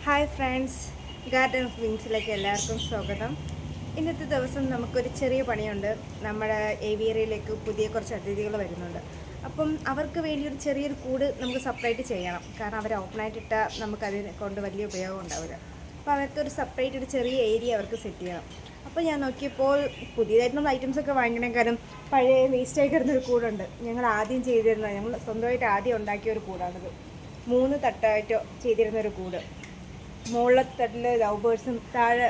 Hi friends, garden of വിങ്സിലേക്ക് എല്ലാവർക്കും സ്വാഗതം. ഇന്നത്തെ ദിവസം നമുക്കൊരു ചെറിയ പണിയുണ്ട്. നമ്മുടെ ഏവിയറിയിലേക്ക് പുതിയ കുറച്ച് അതിഥികൾ വരുന്നുണ്ട്. അപ്പം അവർക്ക് വേണ്ടി ഒരു ചെറിയൊരു കൂട് നമുക്ക് സെപ്പറേറ്റ് ചെയ്യണം. കാരണം അവർ ഓപ്പണായിട്ടിട്ടാൽ നമുക്കതിനെ കൊണ്ട് വലിയ ഉപയോഗം ഉണ്ടാവില്ല. അപ്പോൾ അവർക്കൊരു സെപ്പറേറ്റ് ഒരു ചെറിയ ഏരിയ അവർക്ക് സെറ്റ് ചെയ്യണം. അപ്പോൾ ഞാൻ നോക്കിയപ്പോൾ പുതിയതായിട്ടുള്ള ഐറ്റംസൊക്കെ വാങ്ങിക്കണേക്കാളും പഴയ വേസ്റ്റായി കിടന്നൊരു കൂടുണ്ട്. ഞങ്ങൾ ആദ്യം ചെയ്തിരുന്നത്, ഞങ്ങൾ സ്വന്തമായിട്ട് ആദ്യം ഉണ്ടാക്കിയ ഒരു കൂടാണിത്. 3 തട്ടായിട്ടോ ചെയ്തിരുന്നൊരു കൂട്. മുകളിലെ തട്ടിൽ ലവ് ബേർഡ്സും താഴെ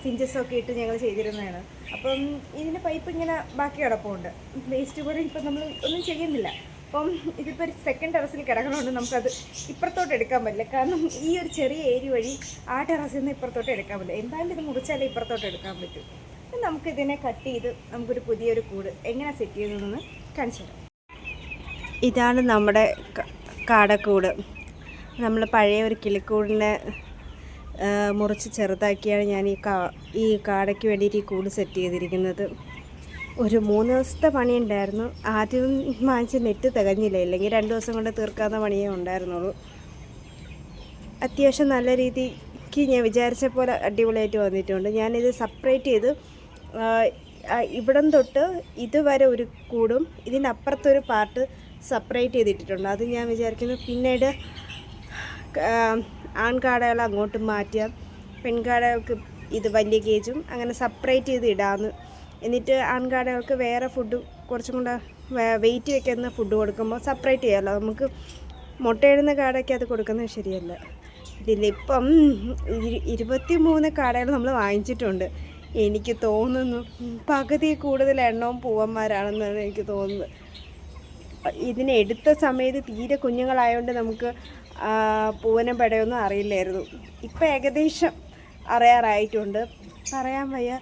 ഫിഞ്ചസും ഒക്കെ ഇട്ട് ഞങ്ങൾ ചെയ്തിരുന്നതാണ്. അപ്പം ഇതിൻ്റെ പൈപ്പ് ഇങ്ങനെ ബാക്കി കിടപ്പുണ്ട്. വേസ്റ്റ് കൂടെ ഇപ്പം നമ്മൾ ഒന്നും ചെയ്യുന്നില്ല. അപ്പം ഇതിപ്പോൾ ഒരു സെക്കൻഡ് ടെറസിൽ കിടക്കണമുണ്ട്. നമുക്കത് ഇപ്പുറത്തോട്ട് എടുക്കാൻ പറ്റില്ല. കാരണം ഈ ഒരു ചെറിയ ഏരിയ വഴി ആ ടെറസിൽ നിന്ന് ഇപ്പുറത്തോട്ട് എടുക്കാൻ പറ്റില്ല. എന്തായാലും ഇത് മുറിച്ചാലേ ഇപ്പുറത്തോട്ട് എടുക്കാൻ പറ്റും. അപ്പം നമുക്കിതിനെ കട്ട് ചെയ്ത് നമുക്കൊരു പുതിയൊരു കൂട് എങ്ങനെ സെറ്റ് ചെയ്യുന്നതെന്ന് കാണിച്ചു തരാം. ഇതാണ് നമ്മുടെ കാടക്കൂട്. നമ്മൾ പഴയ ഒരു കിളിക്കൂടിനെ മുറിച്ച് ചെറുതാക്കിയാണ് ഞാൻ ഈ കാടയ്ക്ക് വേണ്ടിയിട്ട് ഈ കൂട് സെറ്റ് ചെയ്തിരിക്കുന്നത്. ഒരു 3 ദിവസത്തെ പണിയുണ്ടായിരുന്നു. ആദ്യം വാങ്ങിച്ച് നെറ്റ് തികഞ്ഞില്ല, ഇല്ലെങ്കിൽ 2 ദിവസം കൊണ്ട് തീർക്കാവുന്ന പണിയേ ഉണ്ടായിരുന്നുള്ളൂ. അത്യാവശ്യം നല്ല രീതിക്ക് ഞാൻ വിചാരിച്ച പോലെ അടിപൊളിയായിട്ട് വന്നിട്ടുണ്ട്. ഞാനിത് സെപ്പറേറ്റ് ചെയ്ത് ഇവിടം തൊട്ട് ഇതുവരെ ഒരു കൂടും ഇതിൻ്റെ അപ്പുറത്തൊരു പാർട്ട് സെപ്പറേറ്റ് ചെയ്തിട്ടിട്ടുണ്ട്. അത് ഞാൻ വിചാരിക്കുന്നു പിന്നീട് ആൺകാടകൾ അങ്ങോട്ട് മാറ്റാം, പെൺകാടകൾക്ക് ഇത് വലിയ കേജും അങ്ങനെ സെപ്പറേറ്റ് ചെയ്ത് ഇടാമെന്ന്. എന്നിട്ട് ആൺകാടകൾക്ക് വേറെ ഫുഡ് കുറച്ചും കൂടെ വെയിറ്റ് വയ്ക്കുന്ന ഫുഡ് കൊടുക്കുമ്പോൾ സെപ്പറേറ്റ് ചെയ്യാമല്ലോ. നമുക്ക് മുട്ടയിടുന്ന കാടയ്ക്ക് അത് കൊടുക്കുന്നത് ശരിയല്ല. ഇതിലിപ്പം 23 കാടകൾ നമ്മൾ വാങ്ങിച്ചിട്ടുണ്ട്. എനിക്ക് തോന്നുന്നു പകുതി കൂടുതൽ എണ്ണവും പൂവന്മാരാണെന്നാണ് എനിക്ക് തോന്നുന്നത്. ഇതിനെ എടുത്ത സമയത്ത് തീരെ കുഞ്ഞുങ്ങളായതുകൊണ്ട് നമുക്ക് പൂവനും പെടയൊന്നും അറിയില്ലായിരുന്നു. ഇപ്പം ഏകദേശം അറിയാറായിട്ടുണ്ട്. പറയാൻ വയ്യ,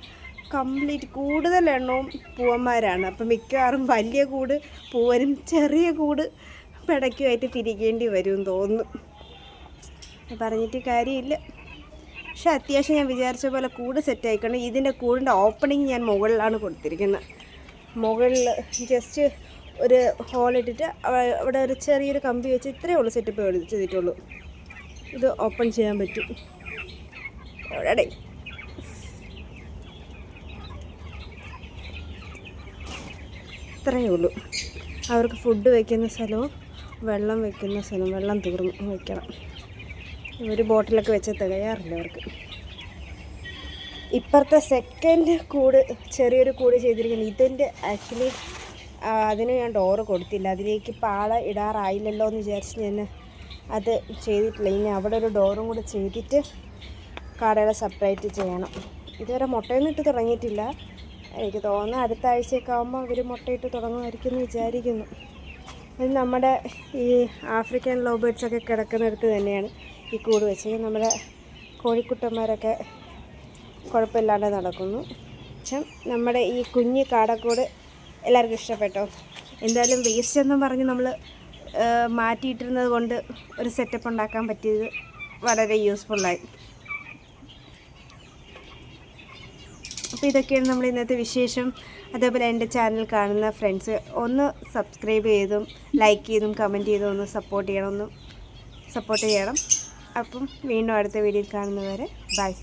കംപ്ലീറ്റ് കൂടുതൽ എണ്ണവും പൂവന്മാരാണ്. അപ്പം മിക്കവാറും വലിയ കൂട് പൂവനും ചെറിയ കൂട് പെടയ്ക്കുമായിട്ട് തിരിക്കേണ്ടി വരുമെന്ന് തോന്നുന്നു. പറഞ്ഞിട്ട് കാര്യമില്ല. പക്ഷെ അത്യാവശ്യം ഞാൻ വിചാരിച്ച പോലെ കൂട് സെറ്റ് ആയിക്കണം. ഇതിൻ്റെ കൂടിൻ്റെ ഓപ്പണിങ് ഞാൻ മുകളിലാണ് കൊടുത്തിരിക്കുന്നത്. മുകളിൽ ജസ്റ്റ് ഒരു ഹോളിട്ടിട്ട് അവിടെ ഒരു ചെറിയൊരു കമ്പി വെച്ച് ഇത്രയേ ഉള്ളൂ സെറ്റപ്പ് ചെയ്തിട്ടുള്ളൂ. ഇത് ഓപ്പൺ ചെയ്യാൻ പറ്റും. എവിടെ ഇത്രയേ ഉള്ളൂ. അവർക്ക് ഫുഡ് വയ്ക്കുന്ന സ്ഥലവും വെള്ളം വയ്ക്കുന്ന സ്ഥലവും, വെള്ളം തീർന്നു വയ്ക്കണം. ഒരു ബോട്ടിലൊക്കെ വെച്ച് തികയാറില്ല അവർക്ക്. ഇപ്പുറത്തെ സെക്കൻഡ് കൂട് ചെറിയൊരു കൂട് ചെയ്തിരിക്കുന്നത്. ഇതിൻ്റെ ആക്ച്വലി അതിന് ഞാൻ ഡോറ് കൊടുത്തില്ല. അതിലേക്ക് പാള ഇടാറായില്ലല്ലോ എന്ന് വിചാരിച്ച് ഞാൻ അത് ചെയ്തിട്ടില്ല. ഇനി അവിടെ ഒരു ഡോറും കൂടെ ചെയ്തിട്ട് കാടകളെ സെപ്പറേറ്റ് ചെയ്യണം. ഇതുവരെ മുട്ടയൊന്നും ഇട്ട് തുടങ്ങിയിട്ടില്ല. എനിക്ക് തോന്നുന്നു അടുത്ത ആഴ്ചയൊക്കെ ആകുമ്പോൾ അവർ മുട്ടയിട്ട് തുടങ്ങുമായിരിക്കും എന്ന് വിചാരിക്കുന്നു. അത് നമ്മുടെ ഈ ആഫ്രിക്കൻ ലവ് ബേർഡ്സൊക്കെ കിടക്കുന്നിടത്ത് തന്നെയാണ് ഈ കൂട് വെച്ചത്. നമ്മുടെ കോഴിക്കുട്ടന്മാരൊക്കെ കുഴപ്പമില്ലാണ്ട് നടക്കുന്നു. പക്ഷെ നമ്മുടെ ഈ കുഞ്ഞ് കാടക്കൂട് എല്ലാവർക്കും ഇഷ്ടപ്പെട്ടോ? എന്തായാലും വേസ്റ്റ് എന്നും പറഞ്ഞ് നമ്മൾ മാറ്റിയിട്ടിരുന്നത് കൊണ്ട് ഒരു സെറ്റപ്പ് ഉണ്ടാക്കാൻ പറ്റിയത് വളരെ യൂസ്ഫുള്ളായി. അപ്പോൾ ഇതൊക്കെയാണ് നമ്മൾ ഇന്നത്തെ വിശേഷം. അതേപോലെ എൻ്റെ ചാനൽ കാണുന്ന ഫ്രണ്ട്സ് ഒന്ന് സബ്സ്ക്രൈബ് ചെയ്തും ലൈക്ക് ചെയ്തും കമൻറ്റ് ചെയ്തും ഒന്ന് സപ്പോർട്ട് ചെയ്യണം. അപ്പം വീണ്ടും അടുത്ത വീഡിയോയിൽ കാണുന്നവരെ ബൈ.